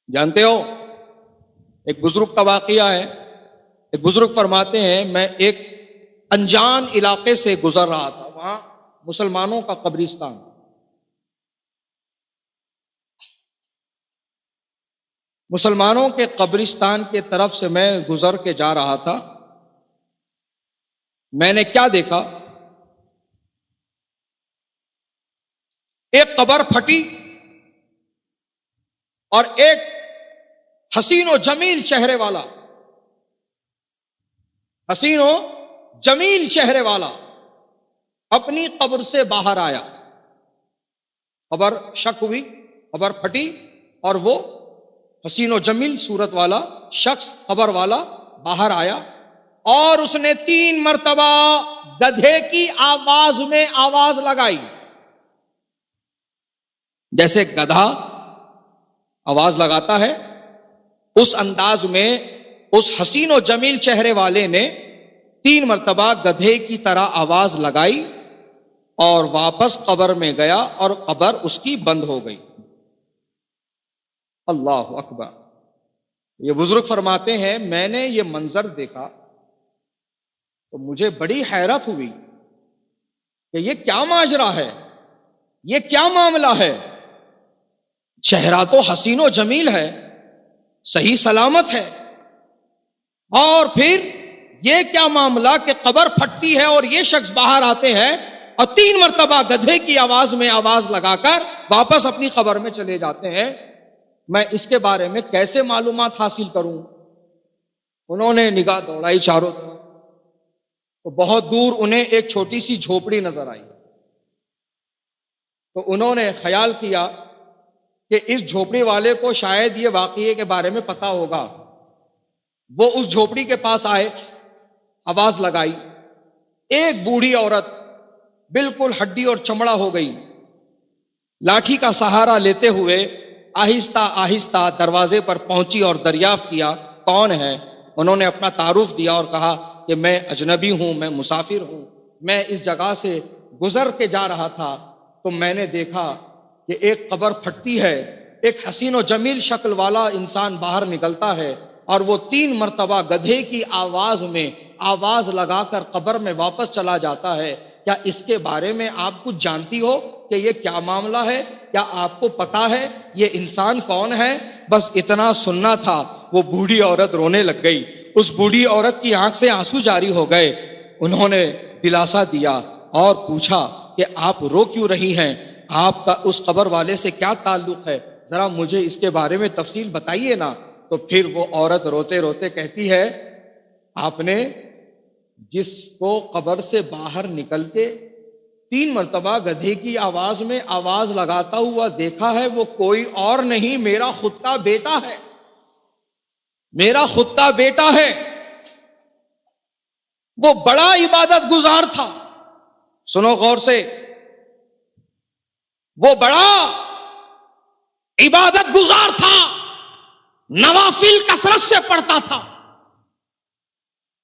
جانتے ہو ایک بزرگ کا واقعہ ہے. ایک بزرگ فرماتے ہیں میں ایک انجان علاقے سے گزر رہا تھا، وہاں مسلمانوں کا قبرستان. مسلمانوں کے قبرستان کے طرف سے میں گزر کے جا رہا تھا. میں نے کیا دیکھا؟ ایک قبر پھٹی اور ایک حسین و جمیل چہرے والا، حسین و جمیل چہرے والا اپنی قبر سے باہر آیا. قبر شک ہوئی، قبر پھٹی اور وہ حسین و جمیل صورت والا شخص قبر والا باہر آیا اور اس نے 3 مرتبہ گدھے کی آواز میں آواز لگائی. جیسے گدھا آواز لگاتا ہے اس انداز میں اس حسین و جمیل چہرے والے نے 3 مرتبہ گدھے کی طرح آواز لگائی اور واپس قبر میں گیا اور قبر اس کی بند ہو گئی. اللہ اکبر. یہ بزرگ فرماتے ہیں میں نے یہ منظر دیکھا تو مجھے بڑی حیرت ہوئی کہ یہ کیا ماجرا ہے، یہ کیا معاملہ ہے. چہرہ تو حسین و جمیل ہے، صحیح سلامت ہے، اور پھر یہ کیا معاملہ کہ قبر پھٹتی ہے اور یہ شخص باہر آتے ہیں اور 3 مرتبہ گدھے کی آواز میں آواز لگا کر واپس اپنی قبر میں چلے جاتے ہیں. میں اس کے بارے میں کیسے معلومات حاصل کروں؟ انہوں نے نگاہ دوڑائی چاروں طرف تو بہت دور انہیں ایک چھوٹی سی جھوپڑی نظر آئی. تو انہوں نے خیال کیا کہ اس جھوپڑی والے کو شاید یہ واقعے کے بارے میں پتا ہوگا. وہ اس جھوپڑی کے پاس آئے، آواز لگائی. ایک بوڑھی عورت بالکل ہڈی اور چمڑا ہو گئی، لاٹھی کا سہارا لیتے ہوئے آہستہ آہستہ دروازے پر پہنچی اور دریافت کیا کون ہے. انہوں نے اپنا تعارف دیا اور کہا کہ میں اجنبی ہوں، میں مسافر ہوں، میں اس جگہ سے گزر کے جا رہا تھا تو میں نے دیکھا کہ ایک قبر پھٹتی ہے، ایک حسین و جمیل شکل والا انسان باہر نکلتا ہے اور وہ 3 مرتبہ گدھے کی آواز میں آواز لگا کر قبر میں واپس چلا جاتا ہے. کیا اس کے بارے میں آپ کچھ جانتی ہو کہ یہ کیا معاملہ ہے؟ کیا آپ کو پتا ہے یہ انسان کون ہے؟ بس اتنا سننا تھا. وہ بوڑھی عورت رونے لگ گئی. اس بوڑھی عورت کی آنکھ سے آنسو جاری ہو گئے. انہوں نے دلاسا دیا اور پوچھا کہ آپ رو کیوں رہی ہیں؟ آپ کا اس قبر والے سے کیا تعلق ہے؟ ذرا مجھے اس کے بارے میں تفصیل بتائیے نا. تو پھر وہ عورت روتے روتے کہتی ہے آپ نے جس کو قبر سے باہر نکل کے 3 مرتبہ گدھے کی آواز میں آواز لگاتا ہوا دیکھا ہے وہ کوئی اور نہیں، میرا خود کا بیٹا ہے، میرا خود کا بیٹا ہے. وہ بڑا عبادت گزار تھا. سنو غور سے، وہ بڑا عبادت گزار تھا، نوافل کثرت سے پڑھتا تھا.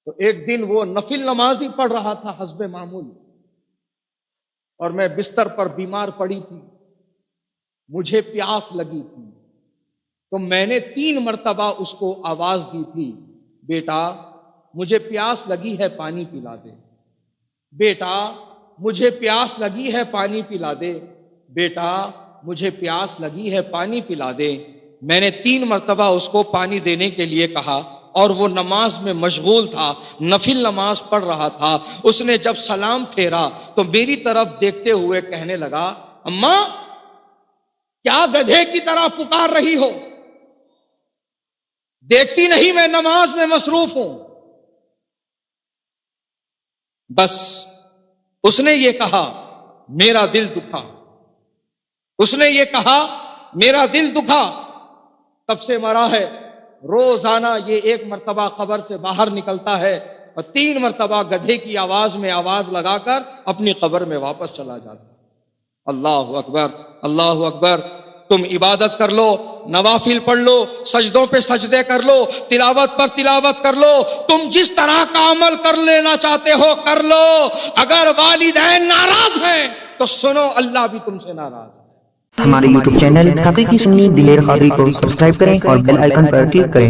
تو ایک دن وہ نفل نماز ہی پڑھ رہا تھا حسب معمول، اور میں بستر پر بیمار پڑی تھی، مجھے پیاس لگی تھی تو میں نے 3 مرتبہ اس کو آواز دی تھی بیٹا مجھے پیاس لگی ہے پانی پلا دے، بیٹا مجھے پیاس لگی ہے پانی پلا دے، بیٹا مجھے پیاس لگی ہے پانی پلا دے. میں نے 3 مرتبہ اس کو پانی دینے کے لیے کہا اور وہ نماز میں مشغول تھا، نفل نماز پڑھ رہا تھا. اس نے جب سلام پھیرا تو میری طرف دیکھتے ہوئے کہنے لگا اماں کیا گدھے کی طرح پکار رہی ہو؟ دیکھتی نہیں میں نماز میں مصروف ہوں؟ بس اس نے یہ کہا میرا دل دکھا، اس نے یہ کہا میرا دل دکھا. تب سے مرا ہے روزانہ یہ 1 مرتبہ قبر سے باہر نکلتا ہے اور 3 مرتبہ گدھے کی آواز میں آواز لگا کر اپنی قبر میں واپس چلا جاتا ہے. اللہ اکبر، اللہ اکبر. تم عبادت کر لو، نوافل پڑھ لو، سجدوں پہ سجدے کر لو، تلاوت پر تلاوت کر لو، تم جس طرح کا عمل کر لینا چاہتے ہو کر لو. اگر والدین ناراض ہیں تو سنو اللہ بھی تم سے ناراض ہے. ہمارے YouTube چینل حقیقی سنی دلیر قادری کو سبسکرائب کریں اور بیل آئیکن پر کلک کریں